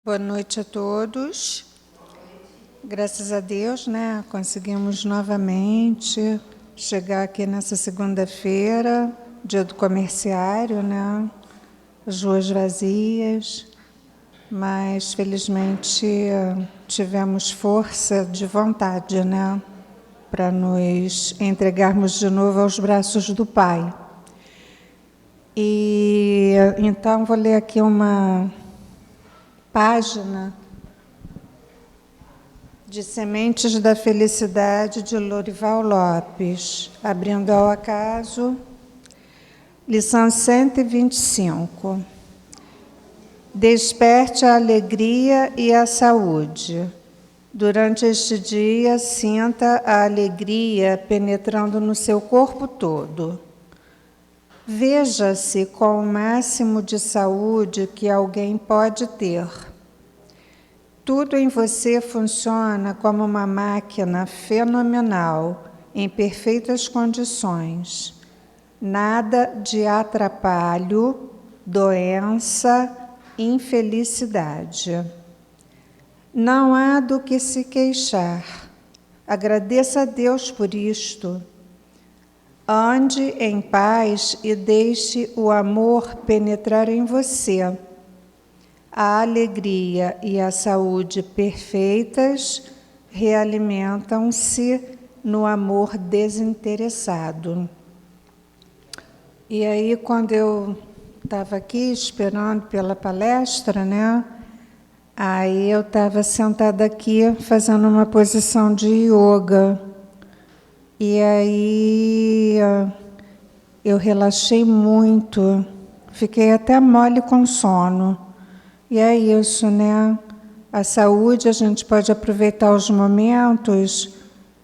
Boa noite a todos. Graças a Deus, né? Conseguimos novamente chegar aqui nessa segunda-feira, dia do comerciário, né? As ruas vazias, mas felizmente tivemos força de vontade, né? Para nos entregarmos de novo aos braços do Pai. E então vou ler aqui uma página de Sementes da Felicidade, de Lorival Lopes, abrindo ao acaso, lição 125. Desperte a alegria e a saúde. Durante este dia, sinta a alegria penetrando no seu corpo todo. Veja-se com o máximo de saúde que alguém pode ter. Tudo em você funciona como uma máquina fenomenal, em perfeitas condições. Nada de atrapalho, doença, infelicidade. Não há do que se queixar. Agradeça a Deus por isto. Ande em paz e deixe o amor penetrar em você. A alegria e a saúde perfeitas realimentam-se no amor desinteressado. E aí, quando eu estava aqui esperando pela palestra, né? Aí eu estava sentada aqui fazendo uma posição de yoga. E aí eu relaxei muito, fiquei até mole com sono. E é isso, né? A saúde, a gente pode aproveitar os momentos,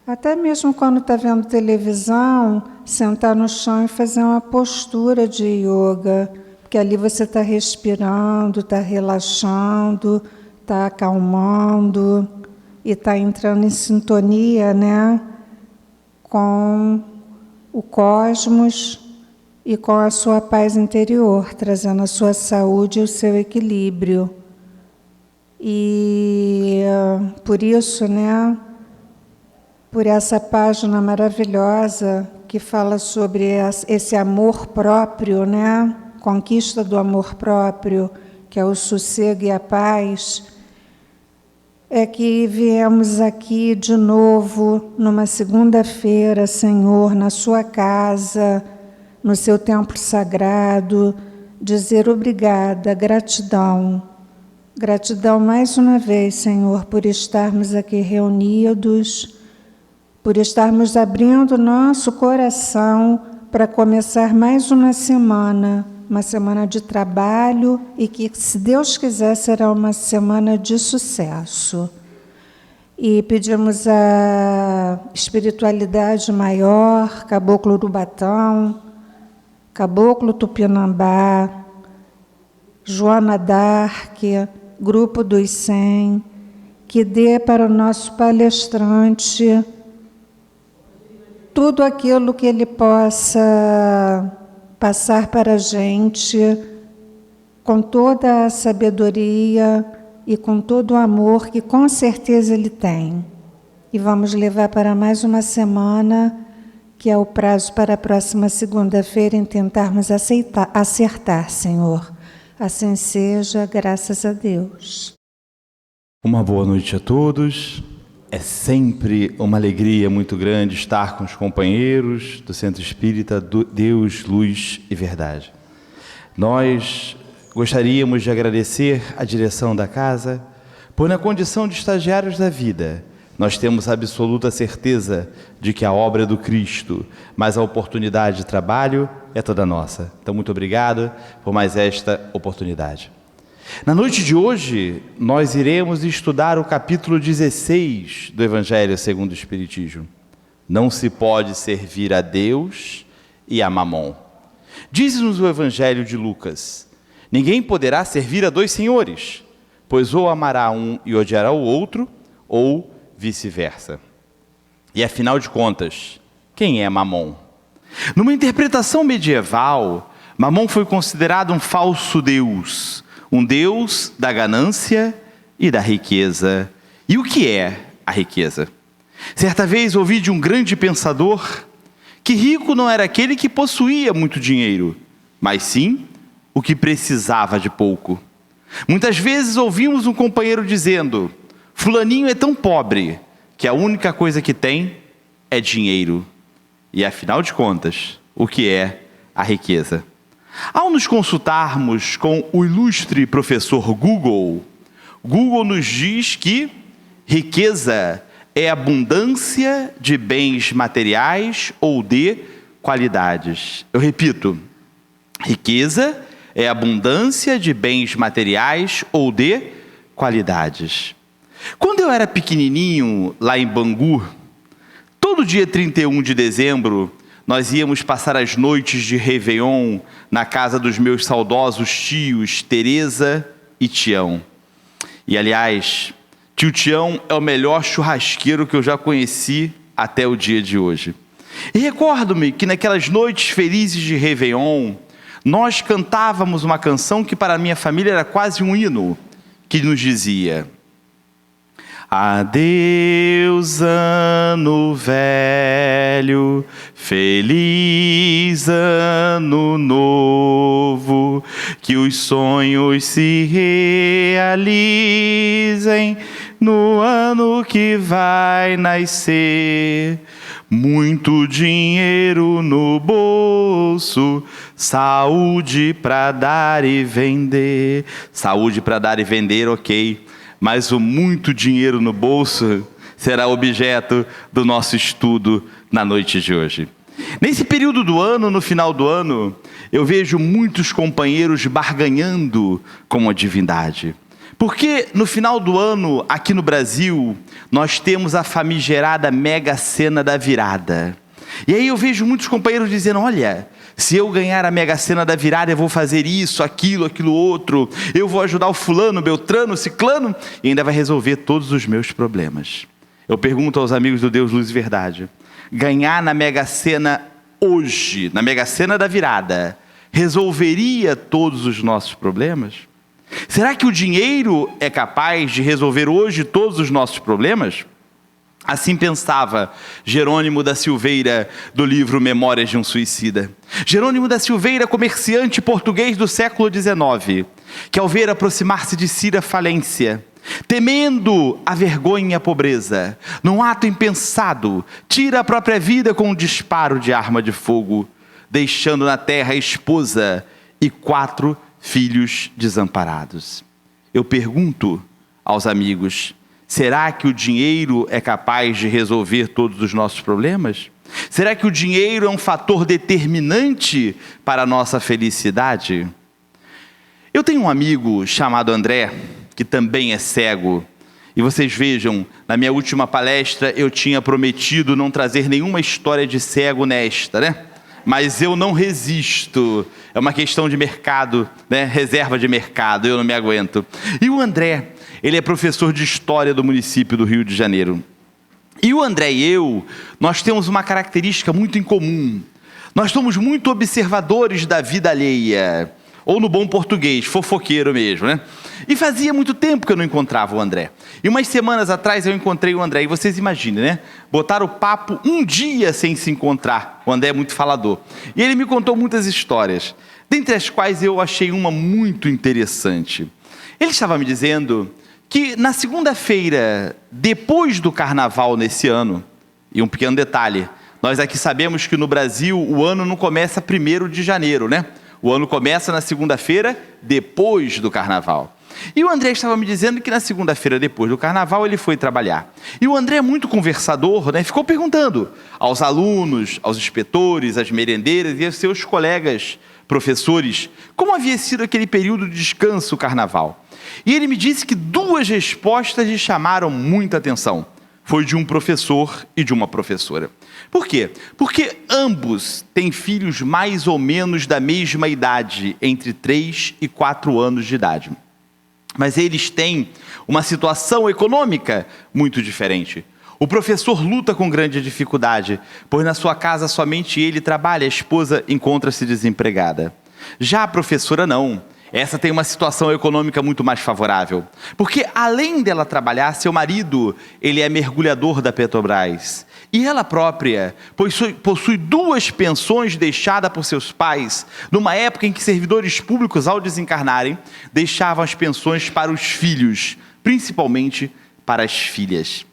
até mesmo quando está vendo televisão, sentar no chão e fazer uma postura de yoga, porque ali você está respirando, está relaxando, está acalmando e está entrando em sintonia, né? Com o cosmos e com a sua paz interior, trazendo a sua saúde e o seu equilíbrio. E por isso, né, por essa página maravilhosa que fala sobre esse amor próprio, né, conquista do amor próprio, que é o sossego e a paz, é que viemos aqui de novo, numa segunda-feira, Senhor, na sua casa, no seu templo sagrado, dizer obrigada, gratidão. Gratidão mais uma vez, Senhor, por estarmos aqui reunidos, por estarmos abrindo nosso coração para começar mais uma semana de trabalho e que, se Deus quiser, será uma semana de sucesso. E pedimos a espiritualidade maior, Caboclo Urubatão, Caboclo Tupinambá, Joana d'Arc, Grupo dos 100, que dê para o nosso palestrante tudo aquilo que ele possa passar para a gente com toda a sabedoria e com todo o amor que com certeza ele tem. E vamos levar para mais uma semana, que é o prazo para a próxima segunda-feira, em tentarmos acertar, Senhor. Assim seja, graças a Deus. Uma boa noite a todos. É sempre uma alegria muito grande estar com os companheiros do Centro Espírita Deus, Luz e Verdade. Nós gostaríamos de agradecer a direção da casa, por na condição de estagiários da vida, nós temos absoluta certeza de que a obra é do Cristo, mas a oportunidade de trabalho é toda nossa. Então, muito obrigado por mais esta oportunidade. Na noite de hoje, nós iremos estudar o capítulo 16 do Evangelho segundo o Espiritismo. Não se pode servir a Deus e a Mamon. Diz-nos o Evangelho de Lucas: ninguém poderá servir a dois senhores, pois ou amará um e odiará o outro, ou vice-versa. E afinal de contas, quem é Mamon? Numa interpretação medieval, Mamon foi considerado um falso deus, um deus da ganância e da riqueza. E o que é a riqueza? Certa vez ouvi de um grande pensador que rico não era aquele que possuía muito dinheiro, mas sim o que precisava de pouco. Muitas vezes ouvimos um companheiro dizendo: fulaninho é tão pobre que a única coisa que tem é dinheiro. E afinal de contas, o que é a riqueza? Ao nos consultarmos com o ilustre professor Google, Google nos diz que riqueza é abundância de bens materiais ou de qualidades. Eu repito, riqueza é abundância de bens materiais ou de qualidades. Quando eu era pequenininho, lá em Bangu, todo dia 31 de dezembro, nós íamos passar as noites de Réveillon na casa dos meus saudosos tios, Teresa e Tião. E, aliás, tio Tião é o melhor churrasqueiro que eu já conheci até o dia de hoje. E recordo-me que naquelas noites felizes de Réveillon, nós cantávamos uma canção que para a minha família era quase um hino, que nos dizia: adeus, ano velho, feliz ano novo, que os sonhos se realizem no ano que vai nascer. Muito dinheiro no bolso, saúde para dar e vender. Saúde para dar e vender, ok. Mas o muito dinheiro no bolso será objeto do nosso estudo na noite de hoje. Nesse período do ano, no final do ano, eu vejo muitos companheiros barganhando com a divindade. Porque no final do ano, aqui no Brasil, nós temos a famigerada Mega Sena da virada. E aí eu vejo muitos companheiros dizendo: olha, se eu ganhar a Mega Sena da virada, eu vou fazer isso, aquilo outro, eu vou ajudar o fulano, beltrano, ciclano, e ainda vai resolver todos os meus problemas. Eu pergunto aos amigos do Deus Luz e Verdade: ganhar na Mega Sena hoje, na Mega Sena da virada, resolveria todos os nossos problemas? Será que o dinheiro é capaz de resolver hoje todos os nossos problemas? Assim pensava Jerônimo da Silveira, do livro Memórias de um Suicida. Jerônimo da Silveira, comerciante português do século XIX, que ao ver aproximar-se de si a falência, temendo a vergonha e a pobreza, num ato impensado, tira a própria vida com um disparo de arma de fogo, deixando na terra a esposa e 4 filhos desamparados. Eu pergunto aos amigos: será que o dinheiro é capaz de resolver todos os nossos problemas? Será que o dinheiro é um fator determinante para a nossa felicidade? Eu tenho um amigo chamado André, que também é cego. E vocês vejam, na minha última palestra eu tinha prometido não trazer nenhuma história de cego nesta, né? Mas eu não resisto, é uma questão de mercado, né? Reserva de mercado, eu não me aguento. E o André, ele é professor de História do município do Rio de Janeiro. E o André e eu, nós temos uma característica muito em comum. Nós somos muito observadores da vida alheia, ou no bom português, fofoqueiro mesmo, né? E fazia muito tempo que eu não encontrava o André. E umas semanas atrás eu encontrei o André. E vocês imaginem, né? Botaram o papo um dia sem se encontrar. O André é muito falador. E ele me contou muitas histórias, dentre as quais eu achei uma muito interessante. Ele estava me dizendo que na segunda-feira, depois do carnaval nesse ano, e um pequeno detalhe, nós aqui sabemos que no Brasil o ano não começa 1º de janeiro, né? O ano começa na segunda-feira, depois do carnaval. E o André estava me dizendo que na segunda-feira, depois do carnaval, ele foi trabalhar. E o André, muito conversador, né, ficou perguntando aos alunos, aos inspetores, às merendeiras e aos seus colegas professores como havia sido aquele período de descanso, o carnaval. E ele me disse que 2 respostas lhe chamaram muita atenção. Foi de um professor e de uma professora. Por quê? Porque ambos têm filhos mais ou menos da mesma idade, entre 3 e 4 anos de idade. Mas eles têm uma situação econômica muito diferente. O professor luta com grande dificuldade, pois na sua casa somente ele trabalha, a esposa encontra-se desempregada. Já a professora não. Essa tem uma situação econômica muito mais favorável. Porque além dela trabalhar, seu marido, ele é mergulhador da Petrobras. E ela própria possui 2 pensões deixadas por seus pais, numa época em que servidores públicos, ao desencarnarem, deixavam as pensões para os filhos, principalmente para as filhas.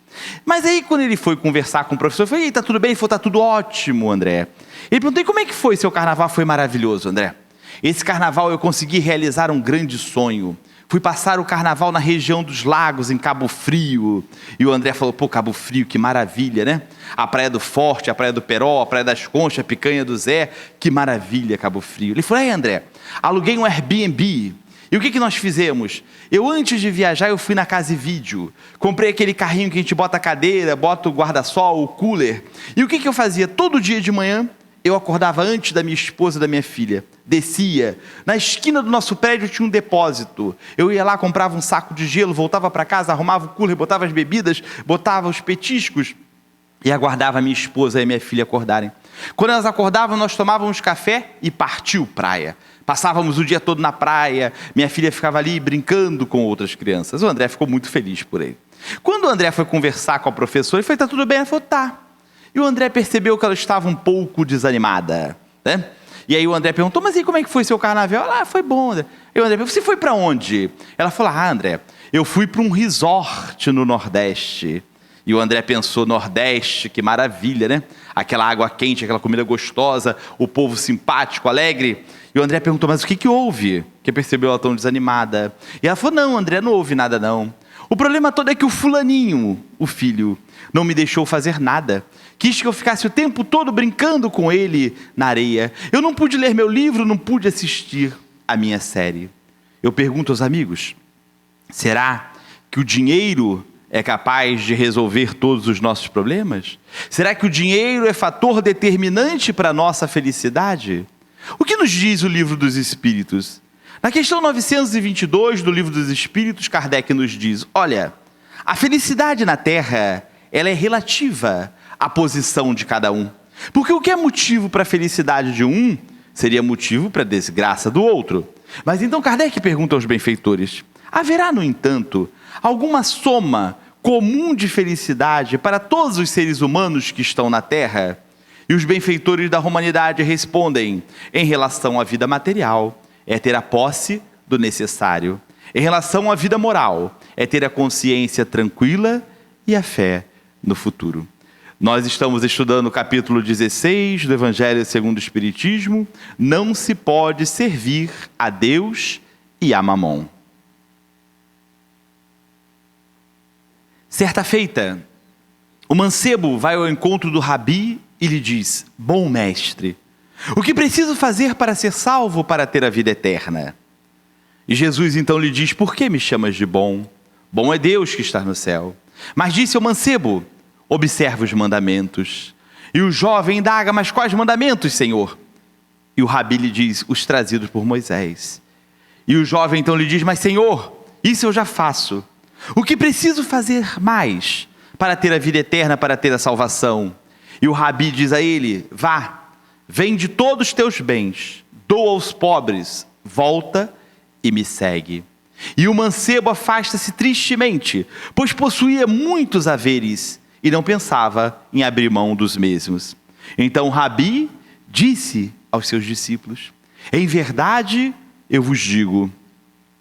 Mas aí, quando ele foi conversar com o professor, eu falei: "Ei, tá tudo bem?" Ele falou: "Tá tudo ótimo, André." Ele perguntou: "E como é que foi seu carnaval?" "Foi maravilhoso, André. Esse carnaval eu consegui realizar um grande sonho. Fui passar o carnaval na região dos lagos, em Cabo Frio." E o André falou: "Pô, Cabo Frio, que maravilha, né? A Praia do Forte, a Praia do Peró, a Praia das Conchas, a Picanha do Zé, que maravilha, Cabo Frio." Ele falou: André, aluguei um Airbnb. E o que nós fizemos? Eu, antes de viajar, eu fui na Casa e Vídeo. Comprei aquele carrinho que a gente bota a cadeira, bota o guarda-sol, o cooler. E o que eu fazia? Todo dia de manhã, eu acordava antes da minha esposa e da minha filha. Descia. Na esquina do nosso prédio tinha um depósito. Eu ia lá, comprava um saco de gelo, voltava para casa, arrumava o cooler, botava as bebidas, botava os petiscos e aguardava a minha esposa e a minha filha acordarem. Quando elas acordavam, nós tomávamos café e partiu praia. Passávamos o dia todo na praia, minha filha ficava ali brincando com outras crianças. O André ficou muito feliz por ele. Quando o André foi conversar com a professora, ele falou: "Tá tudo bem?" Ela falou: "Tá." E o André percebeu que ela estava um pouco desanimada, né? E aí o André perguntou: "Mas e como é que foi seu carnaval?" Ela: "Foi bom, André." E o André perguntou: "Você foi para onde?" Ela falou: André, eu fui para um resort no Nordeste." E o André pensou: Nordeste, que maravilha, né? Aquela água quente, aquela comida gostosa, o povo simpático, alegre. E o André perguntou: "Mas o que houve? Que percebeu ela tão desanimada?" E ela falou: "Não, André, não houve nada não. O problema todo é que o fulaninho, o filho, não me deixou fazer nada. Quis que eu ficasse o tempo todo brincando com ele na areia. Eu não pude ler meu livro, não pude assistir a minha série." Eu pergunto aos amigos: será que o dinheiro é capaz de resolver todos os nossos problemas? Será que o dinheiro é fator determinante para a nossa felicidade? O que nos diz o Livro dos Espíritos? Na questão 922 do Livro dos Espíritos, Kardec nos diz: olha, a felicidade na Terra, ela é relativa à posição de cada um. Porque o que é motivo para a felicidade de um, seria motivo para a desgraça do outro. Mas então Kardec pergunta aos benfeitores: haverá, no entanto, alguma soma comum de felicidade para todos os seres humanos que estão na Terra? E os benfeitores da humanidade respondem: em relação à vida material, é ter a posse do necessário. Em relação à vida moral, é ter a consciência tranquila e a fé no futuro. Nós estamos estudando o capítulo 16 do Evangelho segundo o Espiritismo. Não se pode servir a Deus e a Mamon. Certa feita, o mancebo vai ao encontro do Rabi e lhe diz: bom mestre, o que preciso fazer para ser salvo, para ter a vida eterna? E Jesus então lhe diz: por que me chamas de bom? Bom é Deus que está no céu. Mas disse ao mancebo: observa os mandamentos. E o jovem indaga: mas quais mandamentos, Senhor? E o Rabi lhe diz: os trazidos por Moisés. E o jovem então lhe diz: mas Senhor, isso eu já faço. O que preciso fazer mais para ter a vida eterna, para ter a salvação? E o Rabi diz a ele: vá, vende todos os teus bens, doa aos pobres, volta e me segue. E o mancebo afasta-se tristemente, pois possuía muitos haveres e não pensava em abrir mão dos mesmos. Então o Rabi disse aos seus discípulos: em verdade eu vos digo,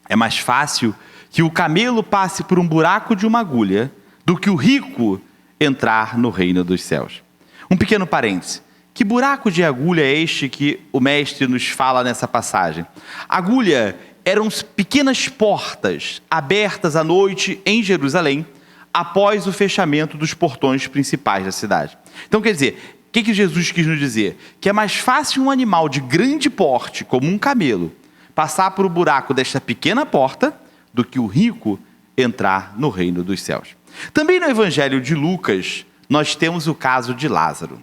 é mais fácil que o camelo passe por um buraco de uma agulha do que o rico entrar no reino dos céus. Um pequeno parêntese: que buraco de agulha é este que o mestre nos fala nessa passagem? Agulha eram pequenas portas abertas à noite em Jerusalém, após o fechamento dos portões principais da cidade. Então, quer dizer, o que Jesus quis nos dizer? Que é mais fácil um animal de grande porte, como um camelo, passar por o buraco desta pequena porta, do que o rico entrar no reino dos céus. Também no Evangelho de Lucas, nós temos o caso de Lázaro.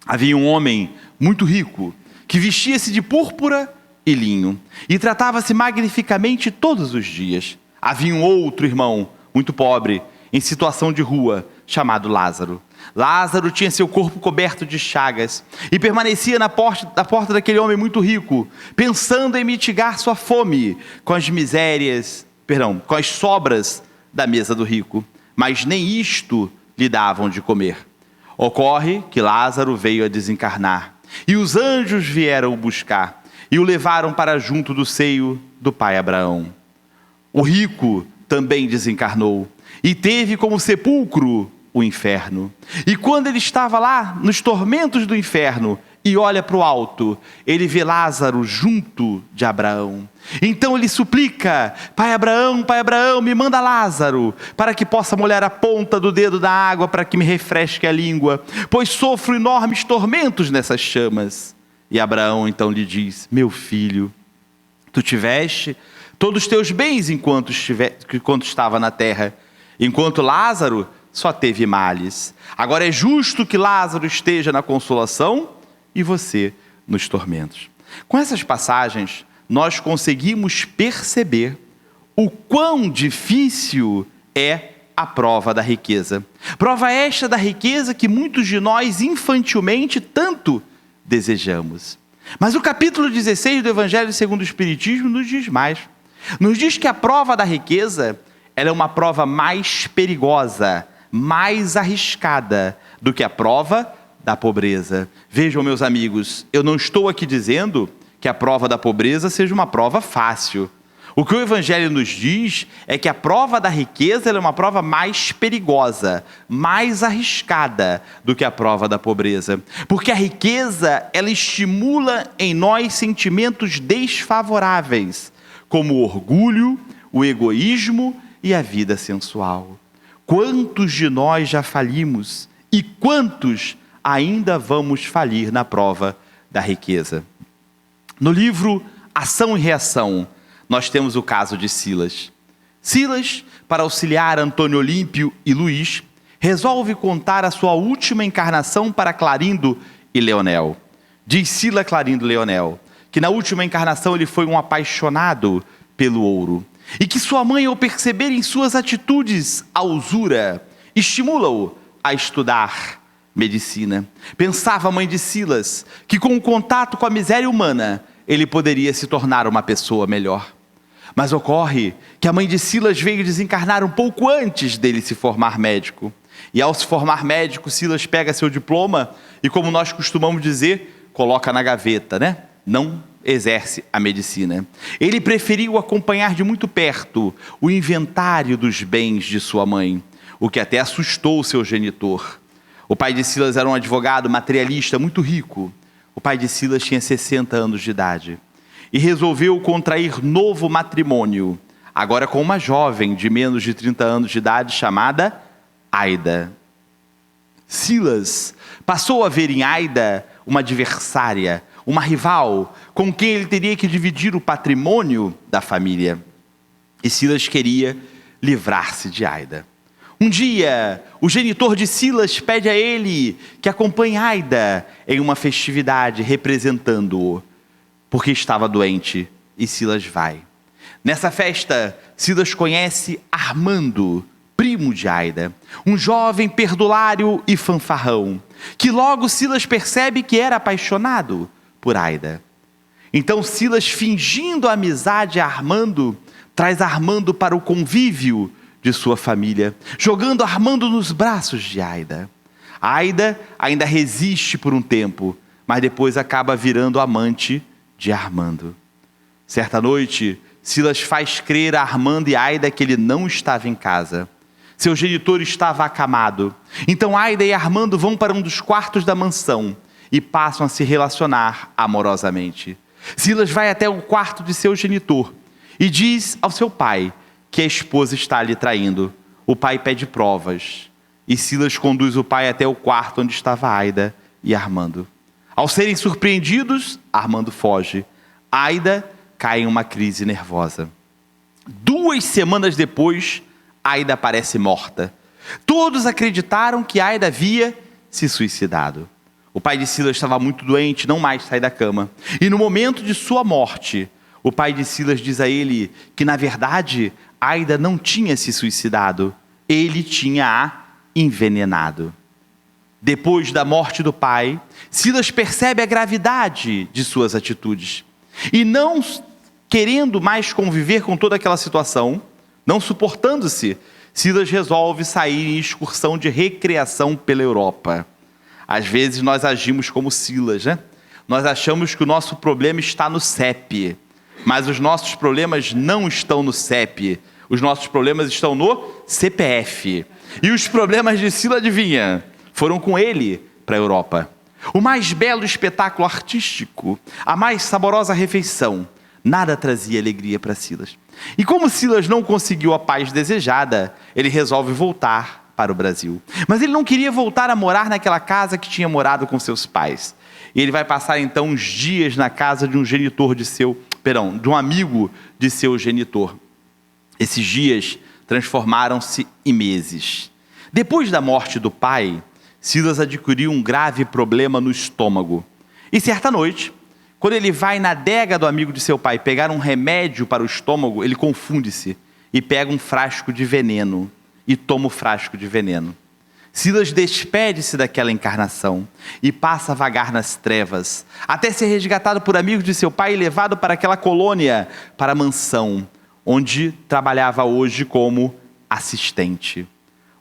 Havia um homem muito rico, que vestia-se de púrpura e linho, e tratava-se magnificamente todos os dias. Havia um outro irmão, muito pobre, em situação de rua, chamado Lázaro. Lázaro tinha seu corpo coberto de chagas e permanecia na porta daquele homem muito rico, pensando em mitigar sua fome com com as sobras da mesa do rico. Mas nem isto lhe davam de comer. Ocorre que Lázaro veio a desencarnar, e os anjos vieram o buscar e o levaram para junto do seio do pai Abraão. O rico também desencarnou e teve como sepulcro o inferno. E quando ele estava lá nos tormentos do inferno e olha para o alto, ele vê Lázaro junto de Abraão. Então ele suplica: Pai Abraão, me manda Lázaro, para que possa molhar a ponta do dedo da água, para que me refresque a língua, pois sofro enormes tormentos nessas chamas. E Abraão então lhe diz: meu filho, tu tiveste todos os teus bens enquanto estava na terra, enquanto Lázaro só teve males. Agora é justo que Lázaro esteja na consolação e você nos tormentos. Com essas passagens, nós conseguimos perceber o quão difícil é a prova da riqueza. Prova esta da riqueza que muitos de nós infantilmente tanto desejamos. Mas o capítulo 16 do Evangelho segundo o Espiritismo nos diz mais. Nos diz que a prova da riqueza, ela é uma prova mais perigosa, mais arriscada do que a prova da pobreza. Vejam, meus amigos, eu não estou aqui dizendo que a prova da pobreza seja uma prova fácil. O que o Evangelho nos diz é que a prova da riqueza é uma prova mais perigosa, mais arriscada do que a prova da pobreza. Porque a riqueza, ela estimula em nós sentimentos desfavoráveis, como o orgulho, o egoísmo e a vida sensual. Quantos de nós já falimos e quantos ainda vamos falir na prova da riqueza? No livro Ação e Reação, nós temos o caso de Silas. Silas, para auxiliar Antônio Olímpio e Luís, resolve contar a sua última encarnação para Clarindo e Leonel. Diz Silas Clarindo Leonel que na última encarnação ele foi um apaixonado pelo ouro e que sua mãe, ao perceber em suas atitudes a usura, estimula-o a estudar medicina. Pensava a mãe de Silas que com o contato com a miséria humana ele poderia se tornar uma pessoa melhor. Mas ocorre que a mãe de Silas veio desencarnar um pouco antes dele se formar médico. E ao se formar médico, Silas pega seu diploma e, como nós costumamos dizer, coloca na gaveta, né? Não exerce a medicina. Ele preferiu acompanhar de muito perto o inventário dos bens de sua mãe, o que até assustou seu genitor. O pai de Silas era um advogado materialista muito rico. O pai de Silas tinha 60 anos de idade e resolveu contrair novo matrimônio, agora com uma jovem de menos de 30 anos de idade chamada Aida. Silas passou a ver em Aida uma adversária, uma rival, com quem ele teria que dividir o patrimônio da família. E Silas queria livrar-se de Aida. Um dia, o genitor de Silas pede a ele que acompanhe Aida em uma festividade representando-o, porque estava doente, e Silas vai. Nessa festa, Silas conhece Armando, primo de Aida, um jovem perdulário e fanfarrão, que logo Silas percebe que era apaixonado por Aida. Então Silas, fingindo amizade a Armando, traz Armando para o convívio de sua família, jogando Armando nos braços de Aida. Aida ainda resiste por um tempo, mas depois acaba virando amante de Armando. Certa noite, Silas faz crer a Armando e Aida que ele não estava em casa. Seu genitor estava acamado. Então Aida e Armando vão para um dos quartos da mansão e passam a se relacionar amorosamente. Silas vai até o quarto de seu genitor e diz ao seu pai que a esposa está lhe traindo. O pai pede provas e Silas conduz o pai até o quarto onde estava Aida e Armando. Ao serem surpreendidos, Armando foge. Aida cai em uma crise nervosa. 2 semanas depois, Aida aparece morta. Todos acreditaram que Aida havia se suicidado. O pai de Silas estava muito doente, não mais sai da cama. E no momento de sua morte, o pai de Silas diz a ele que, na verdade, Aida não tinha se suicidado, ele tinha a envenenado. Depois da morte do pai, Silas percebe a gravidade de suas atitudes. E não querendo mais conviver com toda aquela situação, não suportando-se, Silas resolve sair em excursão de recreação pela Europa. Às vezes nós agimos como Silas, né? Nós achamos que o nosso problema está no CEP, mas os nossos problemas não estão no CEP. Os nossos problemas estão no CPF. E os problemas de Silas, adivinha? Foram com ele para a Europa. O mais belo espetáculo artístico, a mais saborosa refeição, nada trazia alegria para Silas. E como Silas não conseguiu a paz desejada, ele resolve voltar para o Brasil. Mas ele não queria voltar a morar naquela casa que tinha morado com seus pais. E ele vai passar então uns dias na casa de um de um amigo de seu genitor. Esses dias transformaram-se em meses. Depois da morte do pai, Silas adquiriu um grave problema no estômago. E certa noite, quando ele vai na adega do amigo de seu pai pegar um remédio para o estômago, ele confunde-se e pega um frasco de veneno e toma o frasco de veneno. Silas despede-se daquela encarnação e passa a vagar nas trevas, até ser resgatado por amigos de seu pai e levado para aquela colônia, para a mansão, onde trabalhava hoje como assistente.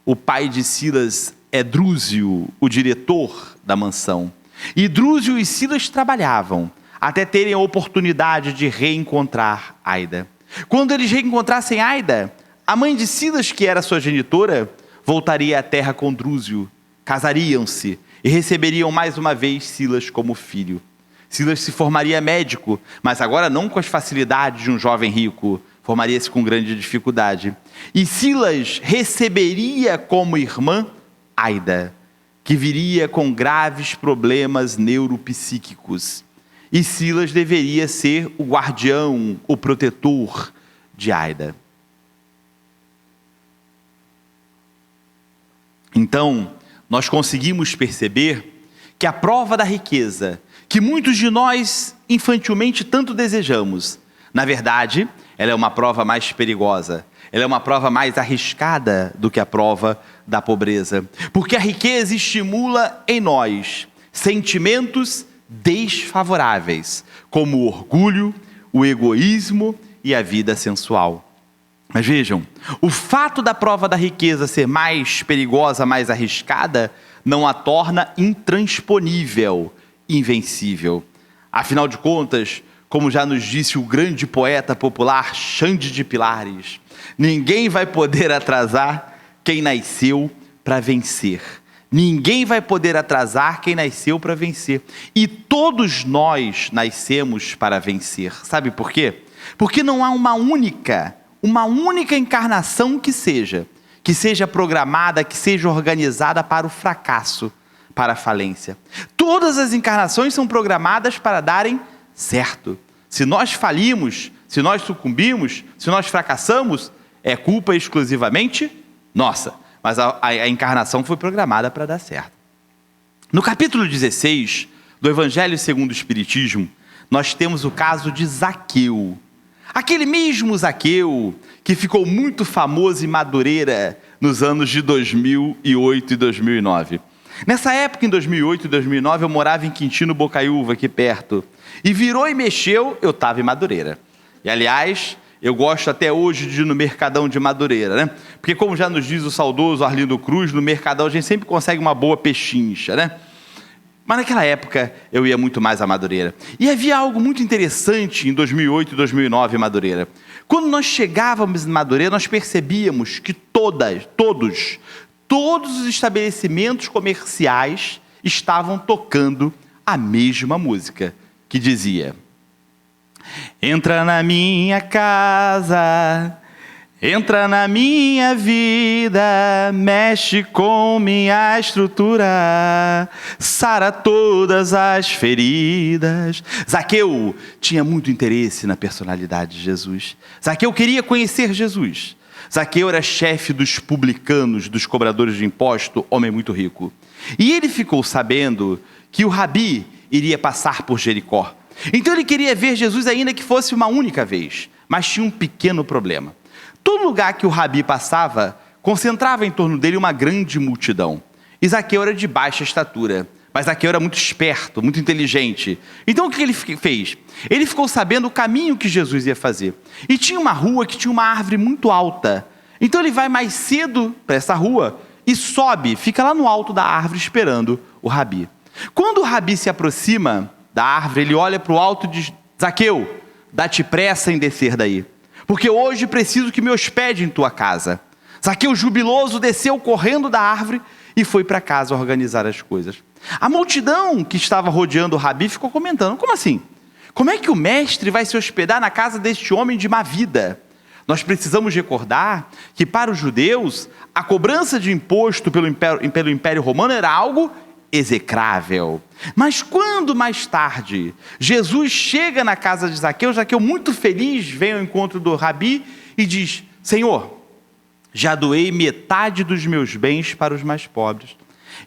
O pai de Silas é Drúzio, o diretor da mansão. E Drúzio e Silas trabalhavam, até terem a oportunidade de reencontrar Aida. Quando eles reencontrassem Aida, a mãe de Silas, que era sua genitora, voltaria à terra com Drúzio, casariam-se e receberiam mais uma vez Silas como filho. Silas se formaria médico, mas agora não com as facilidades de um jovem rico, formaria-se com grande dificuldade. E Silas receberia como irmã Aida, que viria com graves problemas neuropsíquicos. E Silas deveria ser o guardião, o protetor de Aida. Então, nós conseguimos perceber que a prova da riqueza, que muitos de nós infantilmente tanto desejamos, na verdade, ela é uma prova mais perigosa. Ela é uma prova mais arriscada do que a prova da pobreza. Porque a riqueza estimula em nós sentimentos desfavoráveis, como o orgulho, o egoísmo e a vida sensual. Mas vejam, o fato da prova da riqueza ser mais perigosa, mais arriscada, não a torna intransponível, invencível. Afinal de contas, como já nos disse o grande poeta popular Xande de Pilares, ninguém vai poder atrasar quem nasceu para vencer. Ninguém vai poder atrasar quem nasceu para vencer. E todos nós nascemos para vencer. Sabe por quê? Porque não há uma única encarnação que seja programada, que seja organizada para o fracasso, para a falência. Todas as encarnações são programadas para darem certo. Se nós falimos, se nós sucumbimos, se nós fracassamos, é culpa exclusivamente nossa. Mas a encarnação foi programada para dar certo. No capítulo 16 do Evangelho segundo o Espiritismo, nós temos o caso de Zaqueu. Aquele mesmo Zaqueu que ficou muito famoso em Madureira nos anos de 2008 e 2009. Nessa época, em 2008 e 2009, eu morava em Quintino Bocaiúva, aqui perto. E virou e mexeu, eu estava em Madureira. E, aliás, eu gosto até hoje de ir no Mercadão de Madureira, né? Porque, como já nos diz o saudoso Arlindo Cruz, no Mercadão a gente sempre consegue uma boa pechincha, né? Mas naquela época eu ia muito mais a Madureira. E havia algo muito interessante em 2008 e 2009 em Madureira. Quando nós chegávamos em Madureira, nós percebíamos que todos os estabelecimentos comerciais estavam tocando a mesma música, que dizia: entra na minha casa, entra na minha vida, mexe com minha estrutura, sara todas as feridas. Zaqueu tinha muito interesse na personalidade de Jesus. Zaqueu queria conhecer Jesus. Zaqueu era chefe dos publicanos, dos cobradores de imposto, homem muito rico. E ele ficou sabendo que o Rabi iria passar por Jericó. Então ele queria ver Jesus ainda que fosse uma única vez, mas tinha um pequeno problema. Todo lugar que o Rabi passava, concentrava em torno dele uma grande multidão. e Zaqueu era de baixa estatura. Mas Zaqueu era muito esperto, muito inteligente. Então o que ele fez? Ele ficou sabendo o caminho que Jesus ia fazer. E tinha uma rua que tinha uma árvore muito alta. Então ele vai mais cedo para essa rua e sobe, fica lá no alto da árvore esperando o Rabi. Quando o Rabi se aproxima da árvore, ele olha para o alto e diz: Zaqueu, dá-te pressa em descer daí, porque hoje preciso que me hospede em tua casa. Zaqueu, jubiloso, desceu correndo da árvore e foi para casa organizar as coisas. A multidão que estava rodeando o Rabi ficou comentando: como assim? Como é que o mestre vai se hospedar na casa deste homem de má vida? Nós precisamos recordar que para os judeus, a cobrança de imposto pelo Império Romano era algo execrável. Mas quando mais tarde Jesus chega na casa de Zaqueu, Zaqueu muito feliz vem ao encontro do Rabi e diz: Senhor, já doei metade dos meus bens para os mais pobres,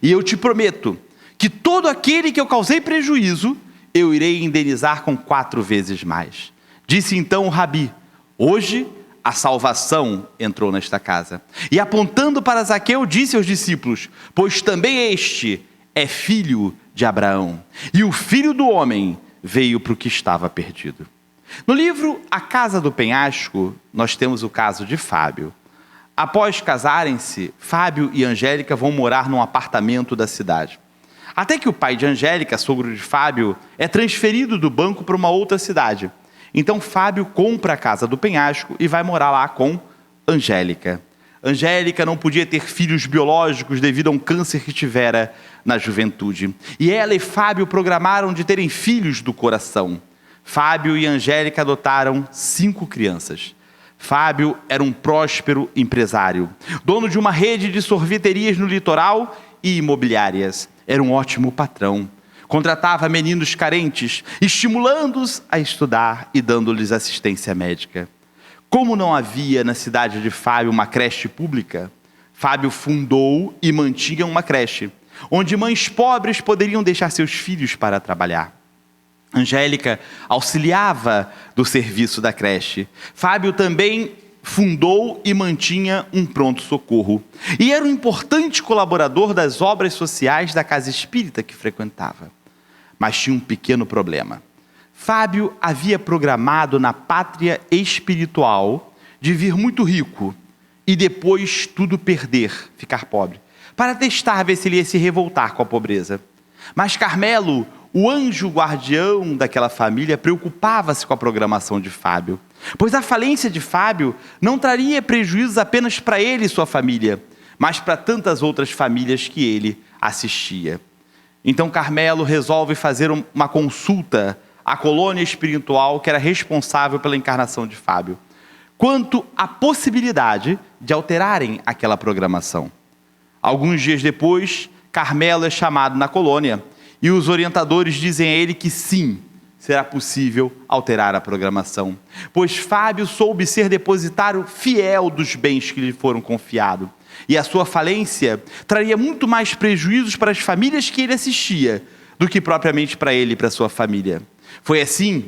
e eu te prometo que todo aquele que eu causei prejuízo, eu irei indenizar com 4 vezes mais. Disse então o Rabi: hoje a salvação entrou nesta casa. E apontando para Zaqueu, disse aos discípulos: pois também este é filho de Abraão, e o Filho do Homem veio para o que estava perdido. No livro A Casa do Penhasco, nós temos o caso de Fábio. Após casarem-se, Fábio e Angélica vão morar num apartamento da cidade. Até que o pai de Angélica, sogro de Fábio, é transferido do banco para uma outra cidade. Então Fábio compra a Casa do Penhasco e vai morar lá com Angélica. Angélica não podia ter filhos biológicos devido a um câncer que tivera na juventude. E ela e Fábio programaram de terem filhos do coração. Fábio e Angélica adotaram 5 crianças. Fábio era um próspero empresário, dono de uma rede de sorveterias no litoral e imobiliárias. Era um ótimo patrão. Contratava meninos carentes, estimulando-os a estudar e dando-lhes assistência médica. Como não havia na cidade de Fábio uma creche pública, Fábio fundou e mantinha uma creche, onde mães pobres poderiam deixar seus filhos para trabalhar. Angélica auxiliava do serviço da creche. Fábio também fundou e mantinha um pronto-socorro. E era um importante colaborador das obras sociais da casa espírita que frequentava. Mas tinha um pequeno problema. Fábio havia programado na pátria espiritual de vir muito rico e depois tudo perder, ficar pobre, para testar ver se ele ia se revoltar com a pobreza. Mas Carmelo, o anjo guardião daquela família, preocupava-se com a programação de Fábio, pois a falência de Fábio não traria prejuízos apenas para ele e sua família, mas para tantas outras famílias que ele assistia. Então Carmelo resolve fazer uma consulta à colônia espiritual que era responsável pela encarnação de Fábio, quanto à possibilidade de alterarem aquela programação. Alguns dias depois, Carmelo é chamado na colônia e os orientadores dizem a ele que sim, será possível alterar a programação, pois Fábio soube ser depositário fiel dos bens que lhe foram confiados. E a sua falência traria muito mais prejuízos para as famílias que ele assistia do que propriamente para ele e para a sua família. Foi assim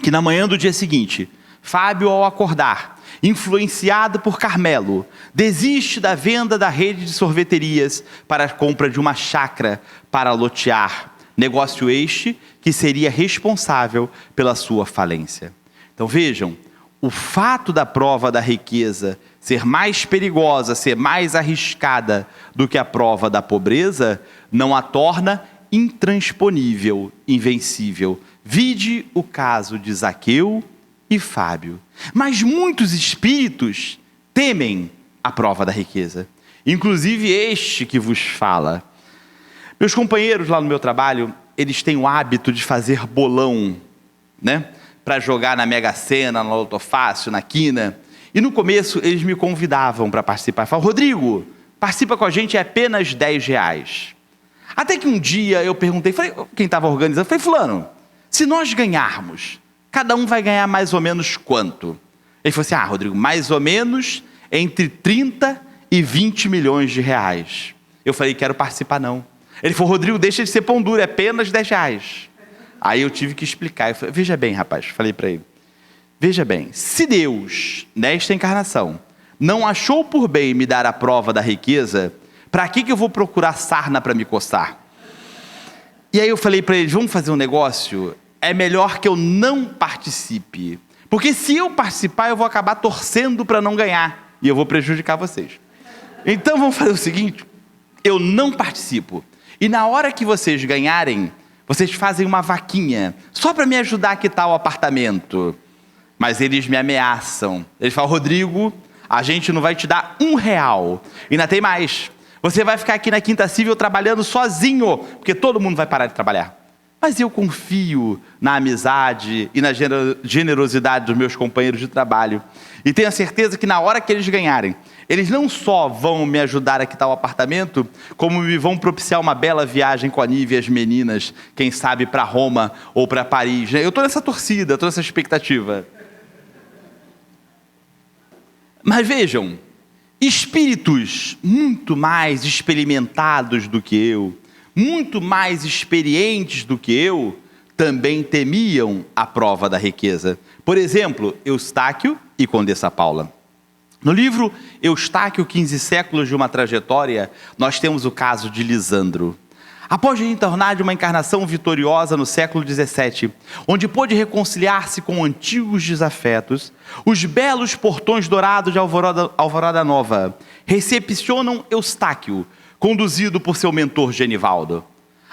que na manhã do dia seguinte, Fábio, ao acordar, influenciado por Carmelo, desiste da venda da rede de sorveterias para a compra de uma chácara para lotear, negócio este que seria responsável pela sua falência. Então vejam, o fato da prova da riqueza ser mais perigosa, ser mais arriscada do que a prova da pobreza, não a torna intransponível, invencível. Vide o caso de Zaqueu e Fábio. Mas muitos espíritos temem a prova da riqueza, inclusive este que vos fala. Meus companheiros lá no meu trabalho, eles têm o hábito de fazer bolão, né? Para jogar na Mega Sena, na Loto Fácil, na Quina. E no começo eles me convidavam para participar. Falavam: Rodrigo, participa com a gente, é apenas R$10. Até que um dia eu perguntei, falei, quem estava organizando, falei: fulano, se nós ganharmos, cada um vai ganhar mais ou menos quanto? Ele falou assim: Rodrigo, mais ou menos entre 30 e 20 milhões de reais. Eu falei: quero participar não. Ele falou: Rodrigo, deixa de ser pão duro, é apenas R$10. Aí eu tive que explicar. Eu falei: veja bem, rapaz, falei para ele, veja bem, se Deus, nesta encarnação, não achou por bem me dar a prova da riqueza, Para que eu vou procurar sarna para me coçar? E aí eu falei para eles, vamos fazer um negócio? É melhor que eu não participe. Porque se eu participar, eu vou acabar torcendo para não ganhar. E eu vou prejudicar vocês. Então vamos fazer o seguinte, eu não participo. E na hora que vocês ganharem, vocês fazem uma vaquinha, só para me ajudar a quitar o apartamento. Mas eles me ameaçam. Eles falam, Rodrigo, a gente não vai te dar R$1. E ainda tem mais. Você vai ficar aqui na Quinta Cível trabalhando sozinho, porque todo mundo vai parar de trabalhar. Mas eu confio na amizade e na generosidade dos meus companheiros de trabalho. E tenho a certeza que na hora que eles ganharem, eles não só vão me ajudar a quitar o apartamento, como me vão propiciar uma bela viagem com a Nívia e as meninas, quem sabe para Roma ou para Paris. Eu estou nessa torcida, estou nessa expectativa. Mas vejam, espíritos muito mais experimentados do que eu, muito mais experientes do que eu, também temiam a prova da riqueza. Por exemplo, Eustáquio e Condessa Paula. No livro Eustáquio, 15 séculos de uma trajetória, nós temos o caso de Lisandro. Após retornar de uma encarnação vitoriosa no século XVII, onde pôde reconciliar-se com antigos desafetos, os belos portões dourados de Alvorada Nova recepcionam Eustáquio, conduzido por seu mentor Genivaldo.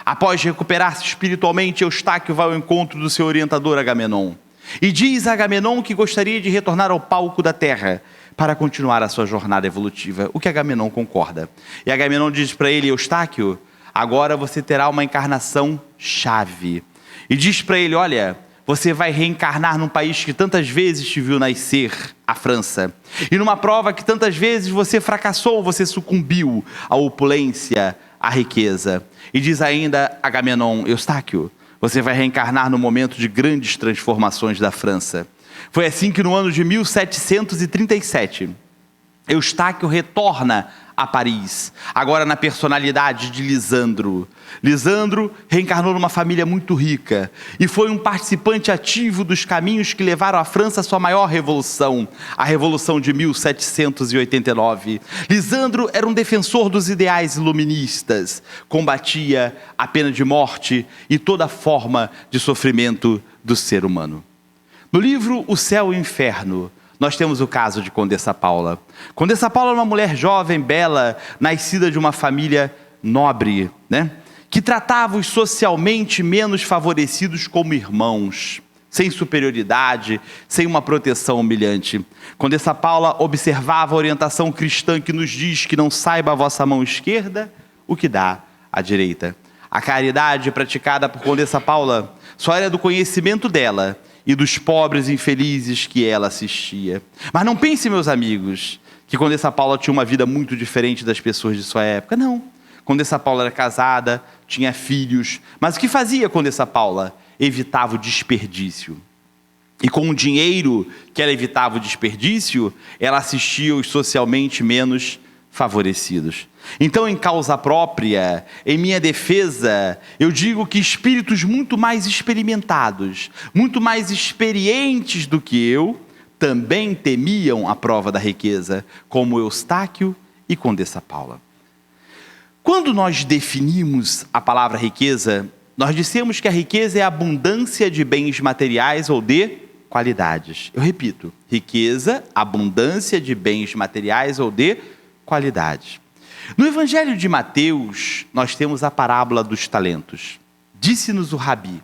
Após recuperar-se espiritualmente, Eustáquio vai ao encontro do seu orientador Agamenon e diz a Agamenon que gostaria de retornar ao palco da terra para continuar a sua jornada evolutiva, o que Agamenon concorda. E Agamenon diz para ele, Eustáquio, agora você terá uma encarnação chave. E diz para ele, olha, você vai reencarnar num país que tantas vezes te viu nascer, a França. E numa prova que tantas vezes você fracassou, você sucumbiu à opulência, à riqueza. E diz ainda Agamenon, Eustáquio, você vai reencarnar no momento de grandes transformações da França. Foi assim que no ano de 1737, Eustáquio retorna a Paris, agora na personalidade de Lisandro. Lisandro reencarnou numa família muito rica e foi um participante ativo dos caminhos que levaram a França à sua maior revolução, a Revolução de 1789. Lisandro era um defensor dos ideais iluministas, combatia a pena de morte e toda forma de sofrimento do ser humano. No livro O Céu e o Inferno, nós temos o caso de Condessa Paula. Condessa Paula é uma mulher jovem, bela, nascida de uma família nobre, que tratava os socialmente menos favorecidos como irmãos, sem superioridade, sem uma proteção humilhante. Condessa Paula observava a orientação cristã que nos diz que não saiba a vossa mão esquerda o que dá a direita. A caridade praticada por Condessa Paula só era do conhecimento dela e dos pobres infelizes que ela assistia. Mas não pense, meus amigos, que Condessa Paula tinha uma vida muito diferente das pessoas de sua época. Não. Condessa Paula era casada, tinha filhos. Mas o que fazia Condessa Paula? Evitava o desperdício. E com o dinheiro que ela evitava o desperdício, ela assistia os socialmente menos favorecidos. Então, em causa própria, em minha defesa, eu digo que espíritos muito mais experimentados, muito mais experientes do que eu, também temiam a prova da riqueza, como Eustáquio e Condessa Paula. Quando nós definimos a palavra riqueza, nós dissemos que a riqueza é a abundância de bens materiais ou de qualidades. Eu repito, riqueza, abundância de bens materiais ou de qualidades. No Evangelho de Mateus, nós temos a parábola dos talentos. Disse-nos o Rabi,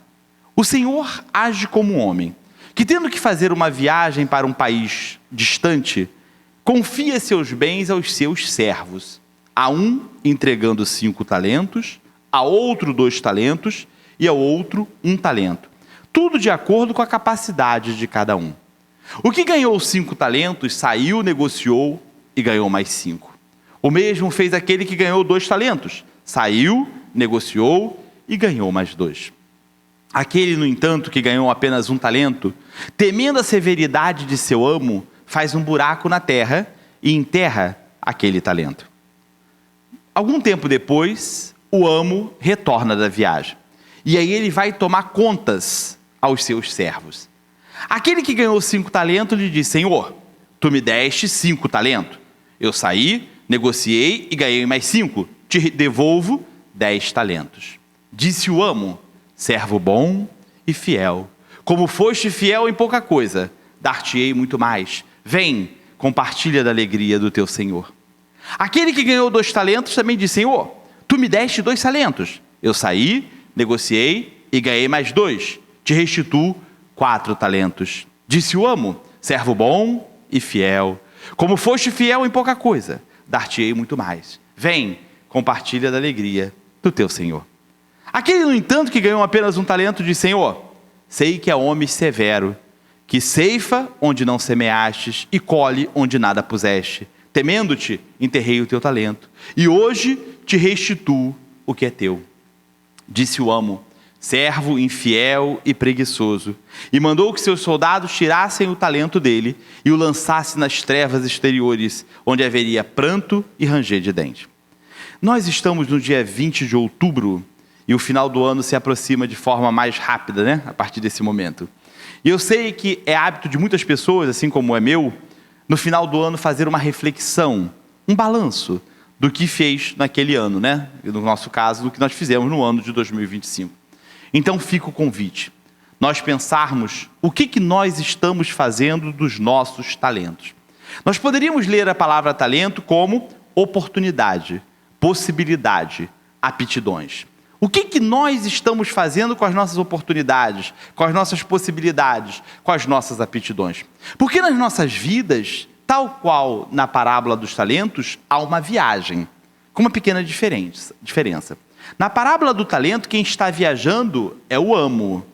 o Senhor age como um homem, que tendo que fazer uma viagem para um país distante, confia seus bens aos seus servos, a um entregando 5 talentos, a outro 2 talentos e ao outro 1 talento. Tudo de acordo com a capacidade de cada um. O que ganhou 5 talentos, saiu, negociou e ganhou mais 5. O mesmo fez aquele que ganhou 2 talentos. Saiu, negociou e ganhou mais 2. Aquele, no entanto, que ganhou apenas 1 talento, temendo a severidade de seu amo, faz um buraco na terra e enterra aquele talento. Algum tempo depois, o amo retorna da viagem. E aí ele vai tomar contas aos seus servos. Aquele que ganhou 5 talentos lhe diz, Senhor, tu me deste 5 talentos. Eu saí, negociei e ganhei mais 5. te devolvo 10 talentos. Disse o amo: servo bom e fiel. Como foste fiel em pouca coisa, dar-te-ei muito mais. Vem, compartilha da alegria do teu senhor. Aquele que ganhou 2 talentos também disse: Senhor, tu me deste 2 talentos. Eu saí, negociei e ganhei mais 2. Te restituo 4 talentos. Disse o amo: servo bom e fiel. Como foste fiel em pouca coisa, dar-te-ei muito mais. Vem, compartilha da alegria do teu senhor. Aquele, no entanto, que ganhou apenas 1 talento, disse: Senhor, sei que é homem severo, que ceifa onde não semeastes e colhe onde nada puseste. Temendo-te, enterrei o teu talento, e hoje te restituo o que é teu. Disse o amo: servo infiel e preguiçoso, e mandou que seus soldados tirassem o talento dele e o lançassem nas trevas exteriores, onde haveria pranto e ranger de dente. Nós estamos no dia 20 de outubro, e o final do ano se aproxima de forma mais rápida, né? A partir desse momento. E eu sei que é hábito de muitas pessoas, assim como é meu, no final do ano fazer uma reflexão, um balanço do que fez naquele ano, né? E no nosso caso, do que nós fizemos no ano de 2025. Então fica o convite, nós pensarmos o que nós estamos fazendo dos nossos talentos. Nós poderíamos ler a palavra talento como oportunidade, possibilidade, aptidões. O que nós estamos fazendo com as nossas oportunidades, com as nossas possibilidades, com as nossas aptidões? Porque nas nossas vidas, tal qual na parábola dos talentos, há uma viagem, com uma pequena diferença. Na parábola do talento, quem está viajando é o amo.